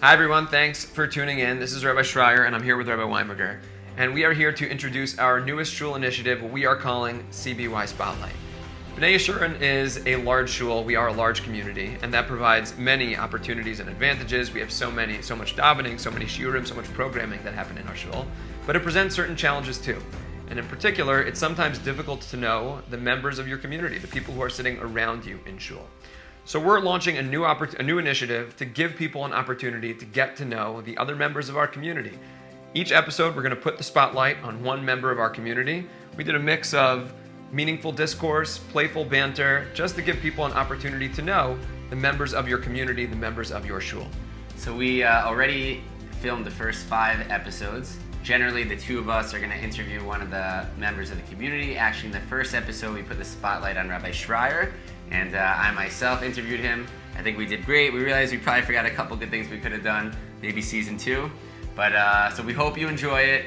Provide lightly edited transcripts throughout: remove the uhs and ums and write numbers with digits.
Hi everyone, thanks for tuning in. This is Rabbi Schrier and I'm here with Rabbi Weinberger. And we are here to introduce our newest shul initiative, what we are calling CBY Spotlight. B'nai Yeshurun is a large shul, we are a large community, and that provides many opportunities and advantages. We have so much davening, so many shiurim, so much programming that happen in our shul, but it presents certain challenges too. And in particular, it's sometimes difficult to know the members of your community, the people who are sitting around you in shul. So we're launching a new initiative to give people an opportunity to get to know the other members of our community. Each episode, we're going to put the spotlight on one member of our community. We did a mix of meaningful discourse, playful banter, just to give people an opportunity to know the members of your community, the members of your shul. So we already filmed the first 5 episodes. Generally, the two of us are going to interview one of the members of the community. Actually, in the first episode, we put the spotlight on Rabbi Schrier, and I myself interviewed him. I think we did great. We realized we probably forgot a couple good things we could have done, maybe season 2. But so we hope you enjoy it.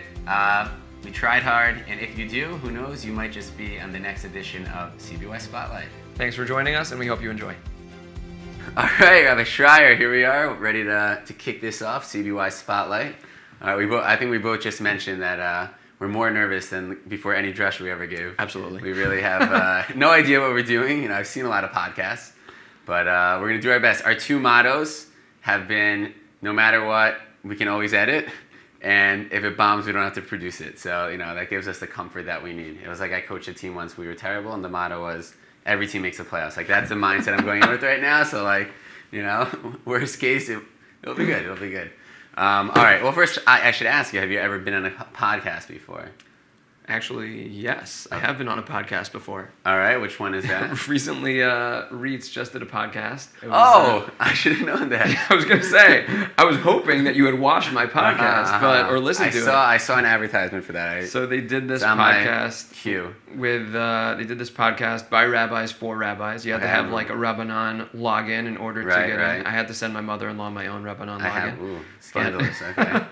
We tried hard, and if you do, who knows, you might just be on the next edition of CBY Spotlight. Thanks for joining us, and we hope you enjoy. All right, Rabbi Schrier, here we are, ready to kick this off, CBY Spotlight. All right, I think we both just mentioned that we're more nervous than before any dress we ever gave. Absolutely. We really have no idea what we're doing. You know, I've seen a lot of podcasts, but we're going to do our best. Our 2 mottos have been, no matter what, we can always edit, and if it bombs, we don't have to produce it. So, you know, that gives us the comfort that we need. It was like I coached a team once, we were terrible, and the motto was, every team makes the playoffs. Like, that's the mindset I'm going in with right now. So, like, you know, worst case, it'll be good. It'll be good. All right. Well, first, I should ask you, have you ever been on a podcast before? Actually, yes. I have been on a podcast before. All right. Which one is that? Recently, Reeds just did a podcast. I should have known that. I was going to say, I was hoping that you had watched my podcast, or listened to it. I saw an advertisement for that. So they did this podcast queue. They did this podcast by rabbis for rabbis. You had to have like a Rabbanan login in order to get in. I had to send my mother-in-law my own Rabbanan login. Scandalous. Okay.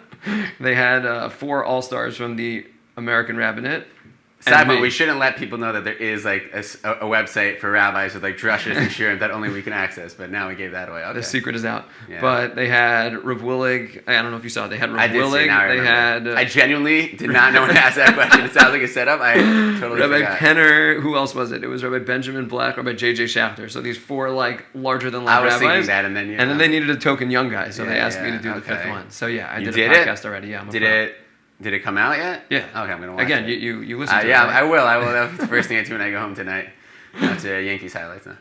They had 4 all-stars from the American Rabbinate. Sad, but we shouldn't let people know that there is like a website for rabbis with like drushes and shiurim that only we can access. But now we gave that away. Okay. The secret is out. Yeah. But they had Rav Willig. I don't know if you saw it. They had Rav Willig. I genuinely did not know when to ask that question. It sounds like a setup. I totally Rabbi forgot. Penner. Who else was it? It was Rabbi Benjamin Black, Rabbi J.J. Schachter. So these 4 like larger than life rabbis. I was thinking that, and then they needed a token young guy, so they asked me to do the 5th one. So yeah, I did a podcast already. Yeah, Did it come out yet? Yeah. Okay, I'm gonna watch Again, it. you listen to it. Yeah, right? I will. That'll be the first thing I do when I go home tonight. That's Yankees highlights now.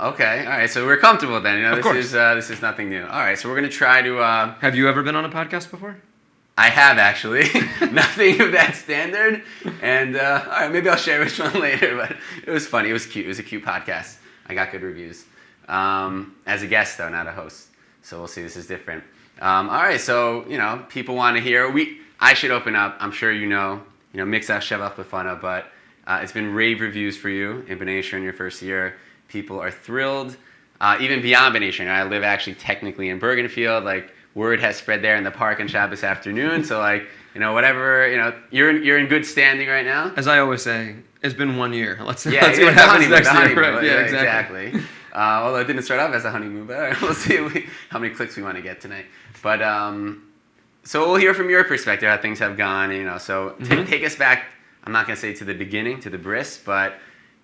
Okay, all right. So we're comfortable then. You know, this is nothing new. All right, so we're gonna try to. Have you ever been on a podcast before? I have actually. Nothing of that standard. And all right, maybe I'll share which one later. But it was funny. It was cute. It was a cute podcast. I got good reviews. As a guest though, not a host. So we'll see. This is different. All right, so you know, people want to hear. I should open up. I'm sure you know, Mixach Shevach Befana, but it's been rave reviews for you in B'nai Yeshurun in your first year. People are thrilled, even beyond B'nai Yeshurun. I live actually technically in Bergenfield. Like word has spread there in the park on Shabbos afternoon. So like, you know, whatever, you know, you're in good standing right now. As I always say, it's been 1 year. Let's see what happens next year. Right? Yeah, exactly. Although it didn't start off as a honeymoon, but all right, we'll see how many clicks we want to get tonight. But so we'll hear from your perspective how things have gone. You know, so take us back. I'm not going to say to the beginning, to the bris, but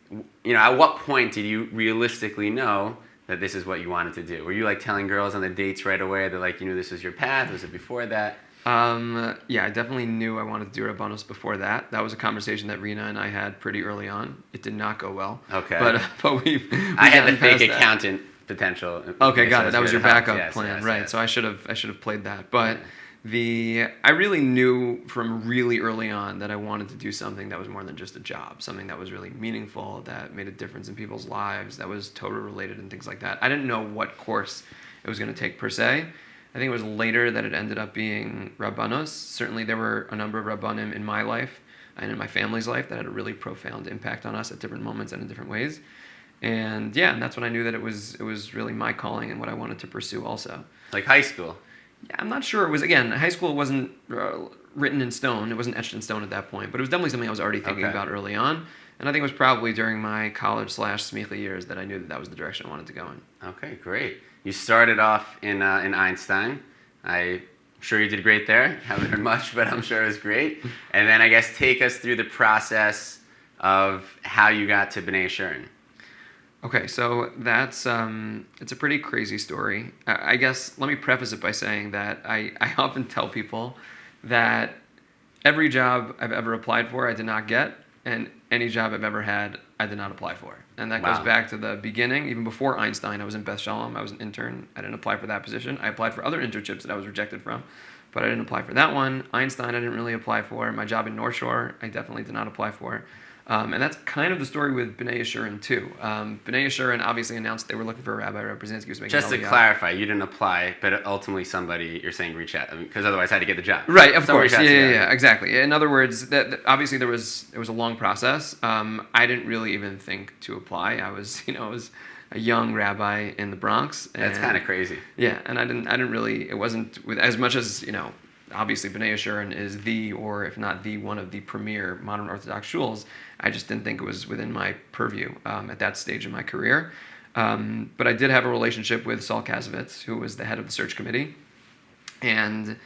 you know, at what point did you realistically know that this is what you wanted to do? Were you like telling girls on the dates right away that like you knew this was your path? Was it before that? Yeah, I definitely knew I wanted to do Rabbanos before that. That was a conversation that Rena and I had pretty early on. It did not go well. Okay. But I had the fake accountant potential. Okay, got it. That was your backup plan, yes, right? Yes. So I should have played that. But I really knew from really early on that I wanted to do something that was more than just a job, something that was really meaningful, that made a difference in people's lives, that was Torah related and things like that. I didn't know what course it was going to take per se. I think it was later that it ended up being Rabbanos. Certainly there were a number of Rabbanim in my life and in my family's life that had a really profound impact on us at different moments and in different ways. And that's when I knew that it was really my calling and what I wanted to pursue also. Like high school? Yeah, I'm not sure. It was, again, high school wasn't written in stone. It wasn't etched in stone at that point. But it was definitely something I was already thinking about early on. And I think it was probably during my college/smicha years that I knew that was the direction I wanted to go in. Okay, great. You started off in Einstein. I'm sure you did great there. Haven't heard much, but I'm sure it was great. And then I guess take us through the process of how you got to B'nai Yeshurun. Okay, so that's it's a pretty crazy story. I guess let me preface it by saying that I often tell people that every job I've ever applied for I did not get, and any job I've ever had I did not apply for. And that goes back to the beginning. Even before Einstein, I was in Beth Shalom. I was an intern. I didn't apply for that position. I applied for other internships that I was rejected from, but I didn't apply for that one. Einstein, I didn't really apply for. My job in North Shore, I definitely did not apply for. And that's kind of the story with B'nai Yeshurun too. B'nai Yeshurun obviously announced they were looking for a rabbi. Rabbi Brzezinski was making Just to clarify, you didn't apply, but ultimately somebody, you're saying, reach out, because otherwise I had to get the job. Right, of course. Yeah, exactly. In other words, that obviously there was a long process. I didn't really even think to apply. I was a young rabbi in the Bronx. That's kind of crazy. Yeah, and I didn't really. It wasn't with as much as obviously B'nai Yeshurun is the, or if not the, one of the premier modern Orthodox shuls. I just didn't think it was within my purview at that stage in my career. But I did have a relationship with Saul Kazovitz, who was the head of the search committee. And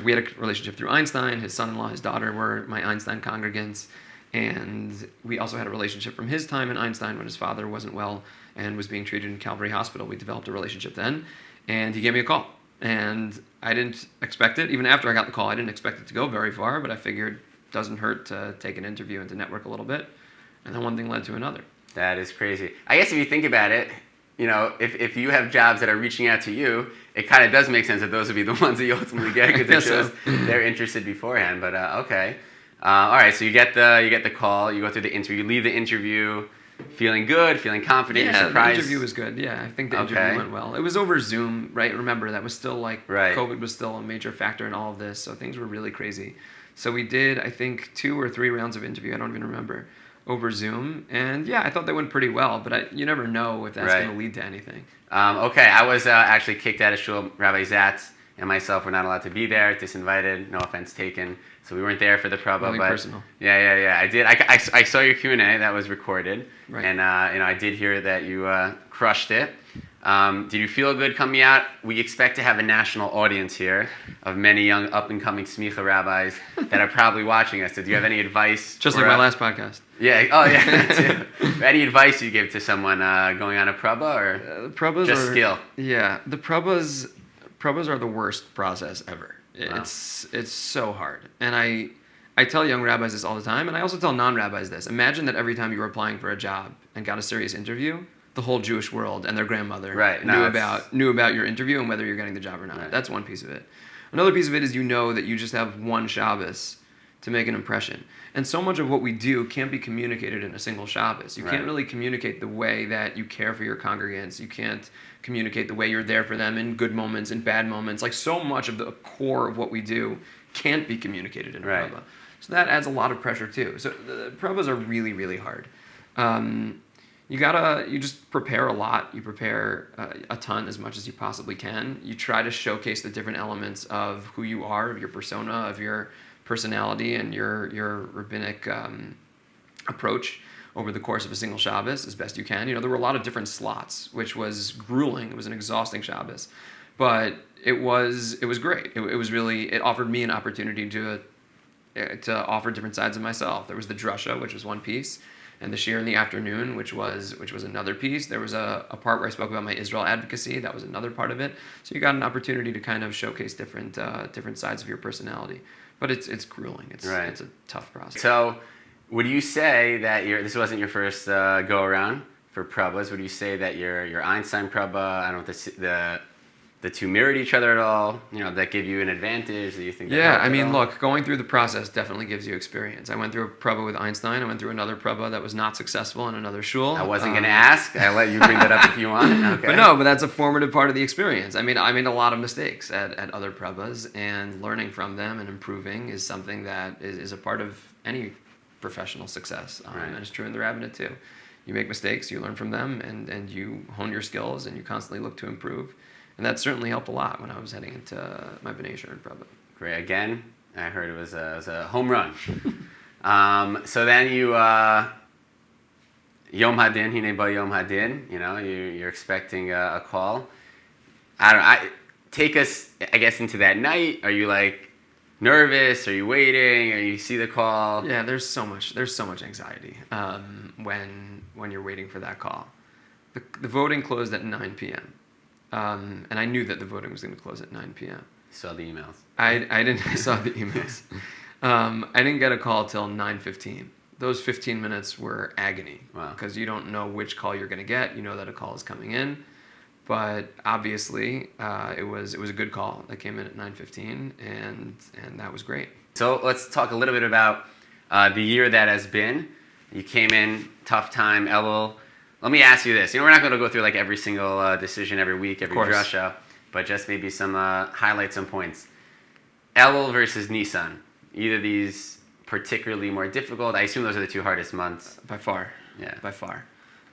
we had a relationship through Einstein. His son-in-law, his daughter were my Einstein congregants. And we also had a relationship from his time in Einstein when his father wasn't well and was being treated in Calvary Hospital. We developed a relationship then. And he gave me a call. And I didn't expect it. Even after I got the call, I didn't expect it to go very far, but I figured it doesn't hurt to take an interview and to network a little bit. And then one thing led to another. That is crazy. I guess if you think about it, if you have jobs that are reaching out to you, it kind of does make sense that those would be the ones that you ultimately get, because it shows they're interested beforehand. But okay. All right, so you get the call, you go through the interview, you leave the interview feeling good, feeling confident, you're surprised. The interview was good. Yeah, I think the interview went well. It was over Zoom, right? Remember, that was still COVID was still a major factor in all of this, so things were really crazy. So we did, I think, 2 or 3 rounds of interview, I don't even remember, over Zoom. And yeah, I thought they went pretty well, but you never know if that's going to lead to anything. Okay, I was actually kicked out of shul. Rabbi Zatz and myself were not allowed to be there, disinvited, no offense taken. So we weren't there for the prabba, Nothing but personal. Yeah. I did. I saw your Q&A that was recorded, right. And I did hear that you crushed it. Did you feel good coming out? We expect to have a national audience here of many young up-and-coming smicha rabbis that are probably watching us. So do you have any advice? Just like my last podcast. Yeah. Oh, yeah. Any advice you give to someone going on a prabba, or just skill? Yeah, the prabbas are the worst process ever. Wow. It's so hard. And I tell young rabbis this all the time, and I also tell non-rabbis this. Imagine that every time you were applying for a job and got a serious interview, the whole Jewish world and their grandmother knew about your interview and whether you're getting the job or not. Right. That's one piece of it. Another piece of it is that you just have one Shabbos to make an impression. And so much of what we do can't be communicated in a single Shabbos. You can't really communicate the way that you care for your congregants. You can't communicate the way you're there for them in good moments and bad moments. Like, so much of the core of what we do can't be communicated in a prabba. So that adds a lot of pressure too. So the prabbas are really, really hard. You just prepare a lot. You prepare a ton, as much as you possibly can. You try to showcase the different elements of who you are, of your persona, of your personality, and your rabbinic approach over the course of a single Shabbos as best you can. There were a lot of different slots, which was grueling. It was an exhausting Shabbos, but it was great. It was really, it offered me an opportunity to offer different sides of myself. There was the drasha, which was one piece, and the shiur in the afternoon, which was another piece. There was a part where I spoke about my Israel advocacy. That was another part of it. So you got an opportunity to kind of showcase different sides of your personality. But it's grueling. It's a tough process. So would you say that this wasn't your first go around for prabbas? Would you say that your Einstein prabba, I don't know, the two mirrored each other at all? That give you an advantage? That you think? Yeah, I mean, look, going through the process definitely gives you experience. I went through a prabba with Einstein. I went through another prabba that was not successful in another shul. I wasn't going to ask. I'll let you bring that up if you want. Okay. But that's a formative part of the experience. I made a lot of mistakes at other prabbas, and learning from them and improving is something that is a part of any professional success. And it's true in the rabbinate too. You make mistakes, you learn from them, and you hone your skills, and you constantly look to improve. And that certainly helped a lot when I was heading into my B'nai Yeshurun prabba. Great. Again, I heard it was a home run. So then you, Yom Hadin, Hine Ba Yom Hadin, you're expecting a call. I don't know. Take us, I guess, into that night. Are you like nervous? Are you waiting? Or you see the call? Yeah, there's so much anxiety when you're waiting for that call. The voting closed at 9 p.m. And I knew that the voting was going to close at 9 p.m. Saw the emails. I didn't saw the emails. I didn't get a call till 9:15. Those 15 minutes were agony. Wow. Because you don't know which call you're going to get. You know that a call is coming in, but obviously it was a good call that came in at 9:15, and that was great. So let's talk a little bit about the year that has been. You came in, tough time, Elul. Let me ask you this. We're not going to go through like every single decision every week, every drasha, but just maybe some highlights, some points. Elul versus Nisan. Either of these particularly more difficult? I assume those are the two hardest months. By far. Yeah. By far.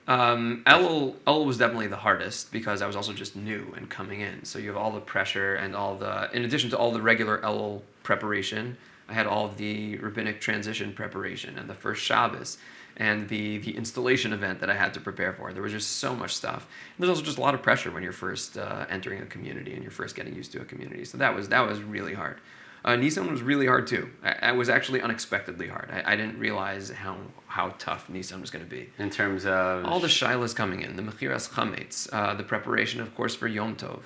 Elul was definitely the hardest because I was also just new and coming in. So you have all the pressure and in addition to all the regular Elul preparation, I had all of the rabbinic transition preparation and the first Shabbos and the installation event that I had to prepare for. There was just so much stuff. And there's also just a lot of pressure when you're first entering a community and you're first getting used to a community. So that was really hard. Nisan was really hard too. I was actually unexpectedly hard. I didn't realize how tough Nisan was going to be. In terms of? All the shilas coming in, the mechiras chametz, the preparation, of course, for Yom Tov.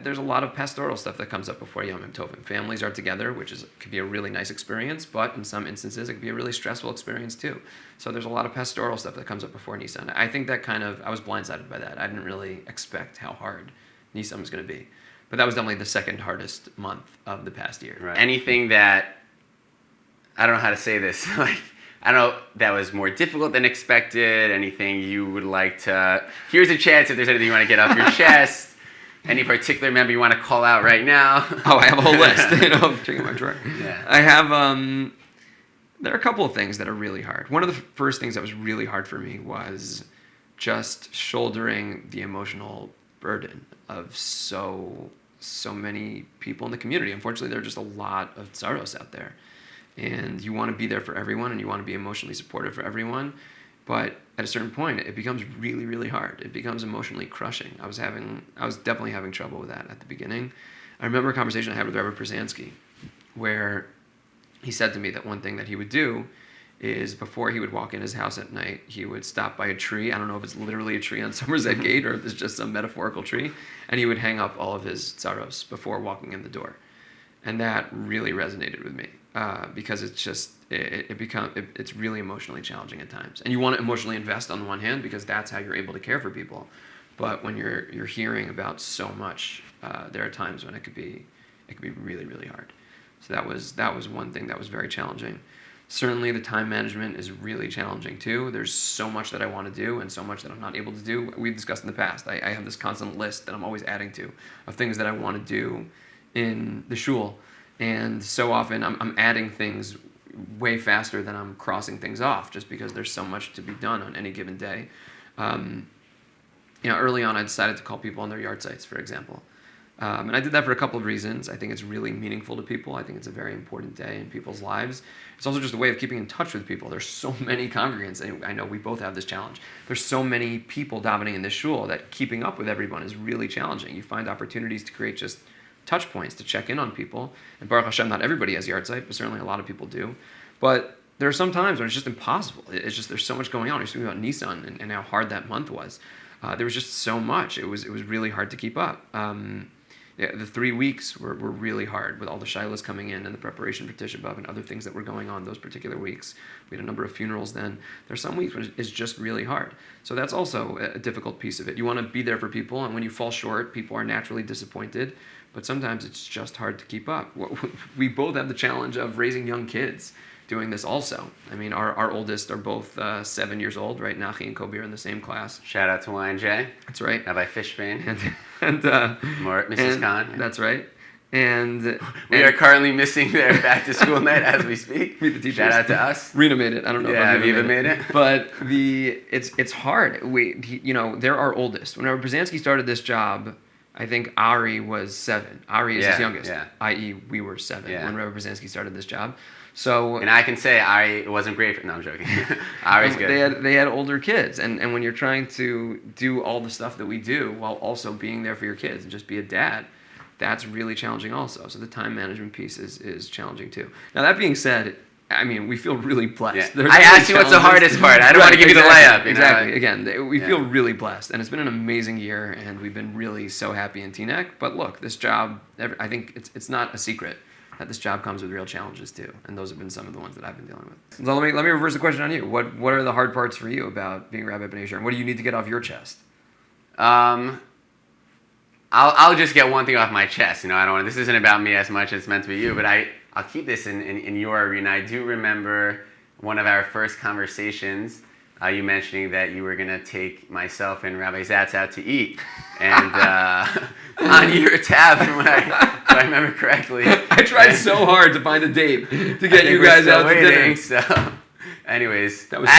There's a lot of pastoral stuff that comes up before Yom Tovim. Families are together, which could be a really nice experience, but in some instances it could be a really stressful experience too. So there's a lot of pastoral stuff that comes up before Nisan. I think that I was blindsided by that. I didn't really expect how hard Nisan was going to be. But that was definitely the second hardest month of the past year. Right. Anything that, I don't know how to say this, like, I don't know, that was more difficult than expected? Anything you would like to, here's a chance if there's anything you want to get off your chest. Any particular member you want to call out right now? Oh, I have a whole list. I'm checking my drawer. Yeah. I have, there are a couple of things that are really hard. One of the first things that was really hard for me was just shouldering the emotional burden of so many people in the community. Unfortunately, there are just a lot of tsaros out there. And you want to be there for everyone and you want to be emotionally supportive for everyone. But at a certain point, it becomes really, really hard. It becomes emotionally crushing. I was definitely having trouble with that at the beginning. I remember a conversation I had with Rabbi Brzezinski where he said to me that one thing that he would do is before he would walk in his house at night, he would stop by a tree. I don't know if it's literally a tree on Somerset Gate or if it's just some metaphorical tree. And he would hang up all of his tsaros before walking in the door. And that really resonated with me because it's just, it's really emotionally challenging at times. And you want to emotionally invest on the one hand because that's how you're able to care for people. But when you're hearing about so much, there are times when it could be really, really hard. So that was one thing that was very challenging. Certainly the time management is really challenging too. There's so much that I want to do and so much that I'm not able to do. We've discussed in the past. I have this constant list that I'm always adding to of things that I want to do in the shul. And so often I'm adding things way faster than I'm crossing things off just because there's so much to be done on any given day. Early on I decided to call people on their yard sites, for example. And I did that for a couple of reasons. I think it's really meaningful to people. I think it's a very important day in people's lives. It's also just a way of keeping in touch with people. There's so many congregants, and I know we both have this challenge. There's so many people davening in this shul that keeping up with everyone is really challenging. You find opportunities to create just touch points, to check in on people. And Baruch Hashem, not everybody has yard site, but certainly a lot of people do. But there are some times when it's just impossible. It's just there's so much going on. You're speaking about Nisan and how hard that month was. There was just so much. It was really hard to keep up. The 3 weeks were really hard with all the shilas coming in and the preparation for Tisha B'Av and other things that were going on those particular weeks. We had a number of funerals then. There's some weeks when it's just really hard. So that's also a difficult piece of it. You want to be there for people, and when you fall short, people are naturally disappointed. But sometimes it's just hard to keep up. We both have the challenge of raising young kids doing this also. I mean, our oldest are both 7 years old, right? Nachi and Kobe are in the same class. Shout out to Y&J. That's right. Rabbi Fishbane. and Mrs. Khan. Yeah. That's right. And we are currently missing their back to school night as we speak. Meet the teachers. Shout out to us. Rena made it. I don't know if Aviva made it. But it's hard. They're our oldest. Whenever Brzezinski started this job, I think Ari was 7. Ari is his youngest, i.e. we were 7 when Rabbi Brzezinski started this job. So And I can say it wasn't great. No, I'm joking. Ari's good. they had older kids, and when you're trying to do all the stuff that we do while also being there for your kids and just be a dad, that's really challenging also. So the time management piece is challenging too. Now that being said, I mean, we feel really blessed. Yeah. I asked you what's the hardest part. I don't want to give you the layup. Exactly. Again, we feel really blessed, and it's been an amazing year, and we've been really so happy in Teaneck. But look, this job, I think it's not a secret that this job comes with real challenges too, and those have been some of the ones that I've been dealing with. So let me reverse the question on you. What are the hard parts for you about being Rabbi B'nai Yeshurun? What do you need to get off your chest? I'll just get one thing off my chest. I don't want. This isn't about me as much as it's meant to be you, but I'll keep this in your arena. I do remember one of our first conversations, you mentioning that you were going to take myself and Rabbi Zatz out to eat. And on your tab, if I remember correctly. I tried so hard to find a date to get you guys out to dinner. So. Anyways, that was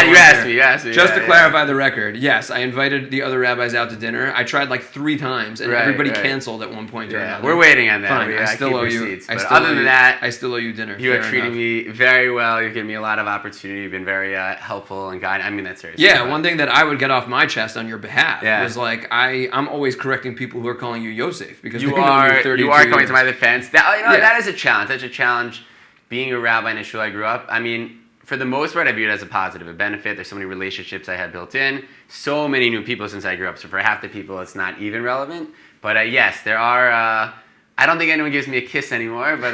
you asked me. Just to clarify the record, yes, I invited the other rabbis out to dinner. I tried like 3 times, and everybody canceled at one point or another. We're waiting on that. Fine, I still owe you. Other than that, I still owe you dinner. You are treating me very well. You've given me a lot of opportunity. You've been very helpful and guiding. I mean that seriously. Yeah, one thing that I would get off my chest on your behalf was like I'm always correcting people who are calling you Yosef because you are coming to my defense. That is a challenge. That's a challenge. Being a rabbi in a shul I grew up. I mean. For the most part, I view it as a positive, a benefit. There's so many relationships I had built in, so many new people since I grew up. So for half the people, it's not even relevant. But yes, there are. I don't think anyone gives me a kiss anymore, but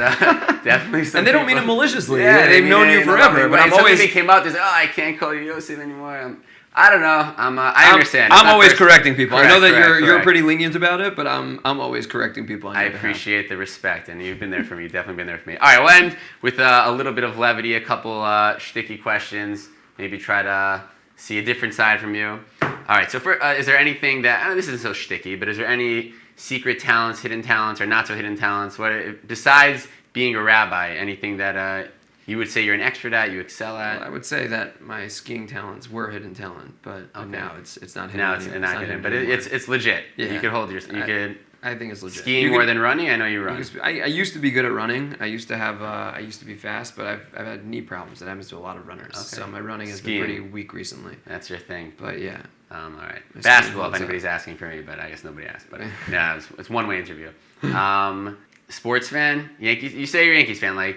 definitely some. And they don't people, mean it maliciously. Yeah, they've known you forever. But I'm always. They came out. They said, "Oh, I can't call you Yosef anymore." I don't know. I understand. I'm always correcting people. I know that you're pretty lenient about it, but I'm always correcting people. I appreciate the respect, and you've been there for me. You've definitely been there for me. All right, we'll end with a little bit of levity, a couple shticky questions. Maybe try to see a different side from you. All right. So, is there anything that I know this isn't so shticky, but is there any secret talents, hidden talents, or not so hidden talents? What besides being a rabbi? Anything that you would say you're an expert at, you excel at? Well, I would say that my skiing talents were hidden talent, but now it's not hidden. Now it's not hidden, but it's legit. Yeah. You could hold your. You could. I think it's legit. Skiing more than running. I know you run. I used to be good at running. I used to be fast, but I've had knee problems. That happens to a lot of runners. Okay. So my running has been pretty weak recently. That's your thing. But yeah. All right. Basketball, if anybody's asking for me, but I guess nobody asked. But yeah, it's one-way interview. Sports fan, Yankees. You say you're a Yankees fan, like.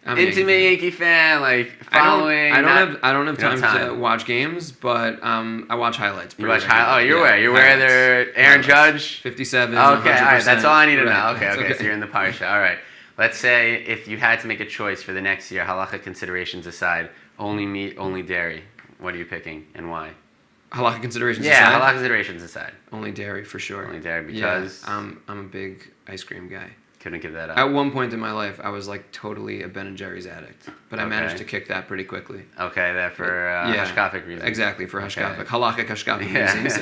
I'm intimate Yankee fan, like following. I don't have time to watch games, but I watch highlights. You watch highlights. Oh, you're where they're Aaron Judge, 57. Okay, all right, that's all I need to know. Okay, so you're in the parsha. All right, let's say if you had to make a choice for the next year, halakha considerations aside, only meat, only dairy. What are you picking and why? Halakha considerations aside. Yeah, halakha considerations aside. Only dairy for sure. Only dairy because I'm a big ice cream guy. Couldn't give that up. At one point in my life, I was like totally a Ben & Jerry's addict, but I managed to kick that pretty quickly. Okay, that for hashkafic reasons. Exactly, for hashkafic, halakhic hashkafic reasons.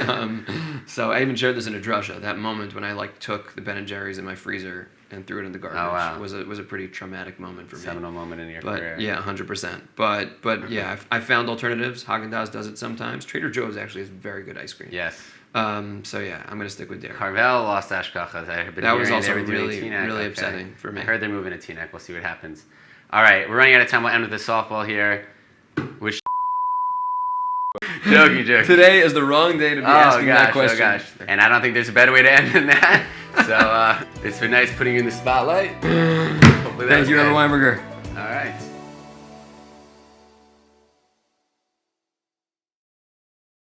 So I even shared this in a drasha. That moment when I took the Ben & Jerry's in my freezer and threw it in the garbage was a pretty traumatic moment for me. Seminal moment in your career. Yeah, 100%. But yeah, I found alternatives. Haagen-Dazs does it sometimes. Trader Joe's actually has very good ice cream. Yes. So yeah, I'm gonna stick with dairy. Carvel lost Ashkacha. That was also really upsetting for me. I heard they're moving to Teaneck. We'll see what happens. All right, we're running out of time. We'll end with the softball here. Which joke. Today is the wrong day to be asking that question. Oh gosh. And I don't think there's a better way to end than that. So it's been nice putting you in the spotlight. Thank you, Rabbi Weinberger. All right.